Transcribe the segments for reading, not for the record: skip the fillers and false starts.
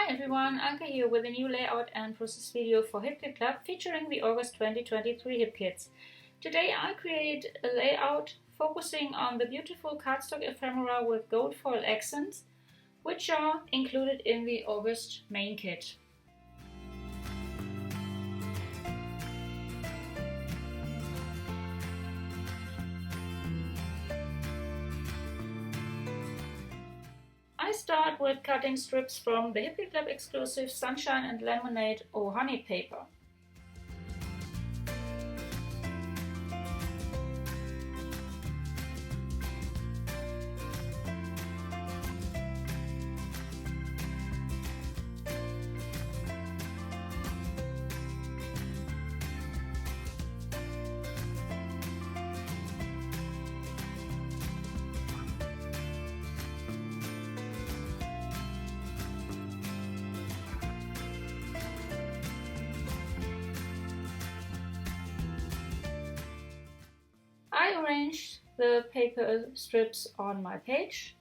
Hi everyone, Anke here with a new layout and process video for Hip Kit Club featuring the August 2023 Hip Kits. Today I created a layout focusing on the beautiful cardstock ephemera with gold foil accents, which are included in the August main kit. I start with cutting strips from the Hip Kit Club exclusive Sunshine and Lemonade or Honey paper. I arrange the paper strips on my page,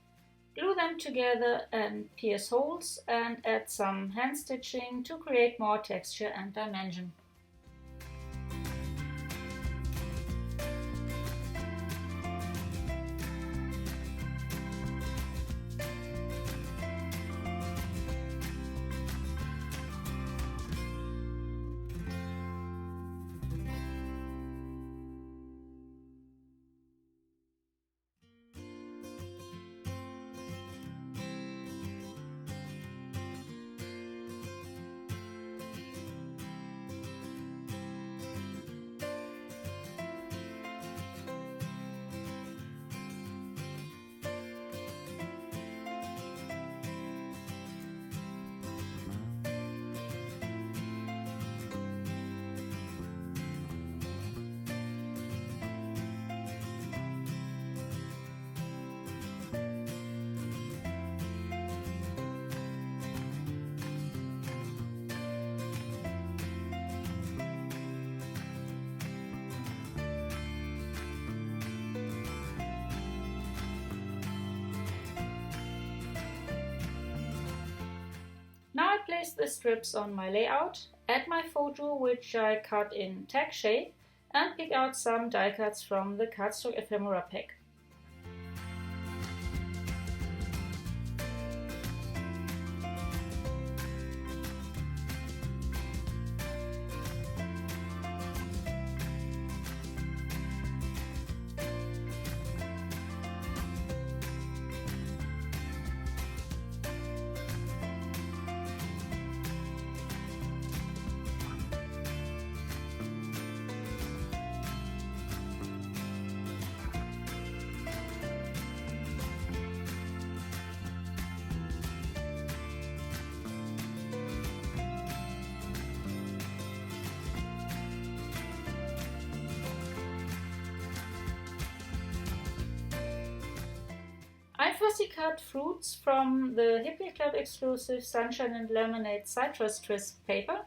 glue them together and pierce holes, and add some hand stitching to create more texture and dimension. Now I place the strips on my layout, add my photo which I cut in tag shape, and pick out some die cuts from the Cardstock Ephemera pack. I fussy cut fruits from the Hip Kit Club exclusive Sunshine and Lemonade Citrus Twist paper.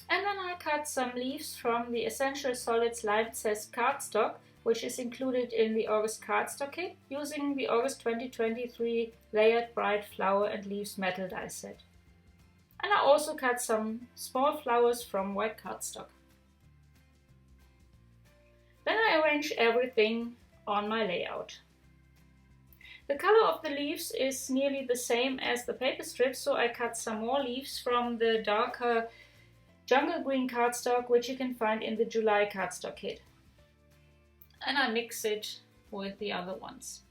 And then I cut some leaves from the Essential Solids Life-Size Cardstock, which is included in the August Cardstock kit, using the August 2023 Layered Bright Flower and Leaves Metal die set. And I also cut some small flowers from white cardstock. Then I arrange everything on my layout. The color of the leaves is nearly the same as the paper strips, so I cut some more leaves from the darker jungle green cardstock, which you can find in the July cardstock kit. And I mix it with the other ones.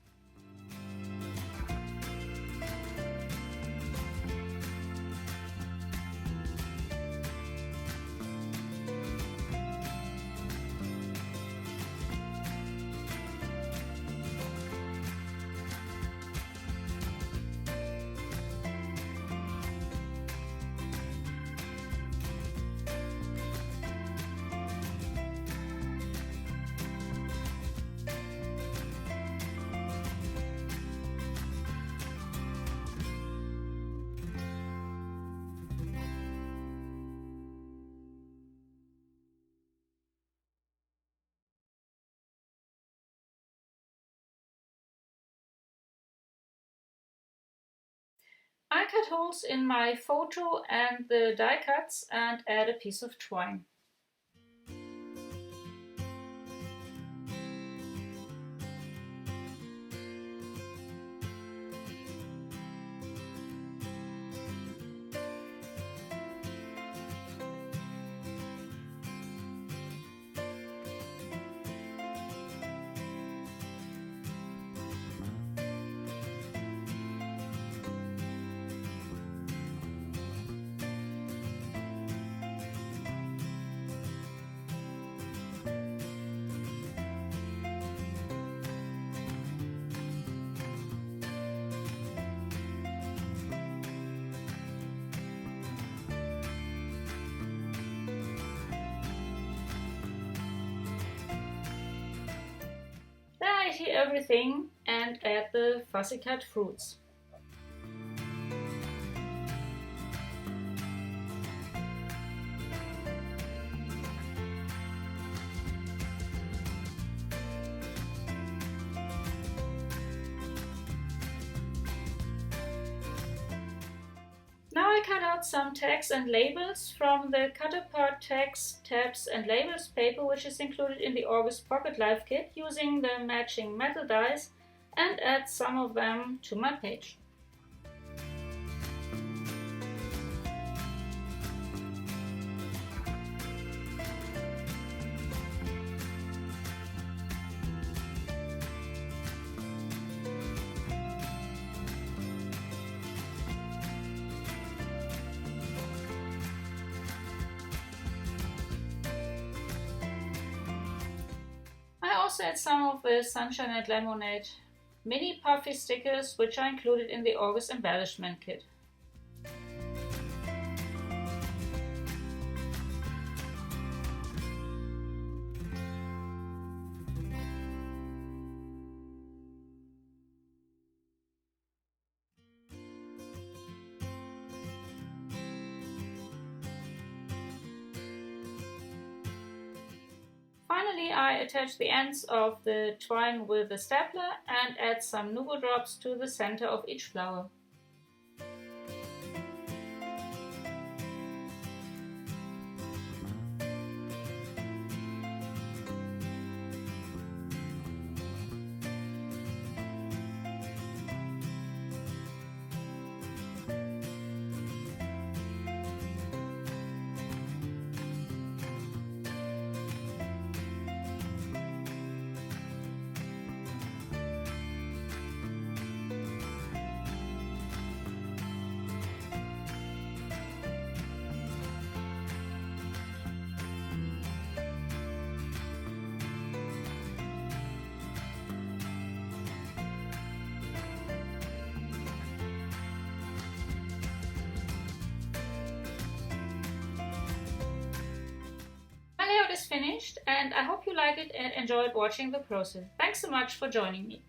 I cut holes in my photo and the die cuts and add a piece of twine. Then I adhere everything and add the fussy cut fruits. Now I cut out some tags and labels from the cut apart tags, tabs and labels paper, which is included in the August Pocket Life kit, using the matching metal dies, and add some of them to my page. I also add some of the Sunshine and Lemonade mini puffy stickers, which are included in the August embellishment kit. Finally, I attach the ends of the twine with a stapler and add some Nugo drops to the center of each flower. My layout is finished and I hope you liked it and enjoyed watching the process. Thanks so much for joining me.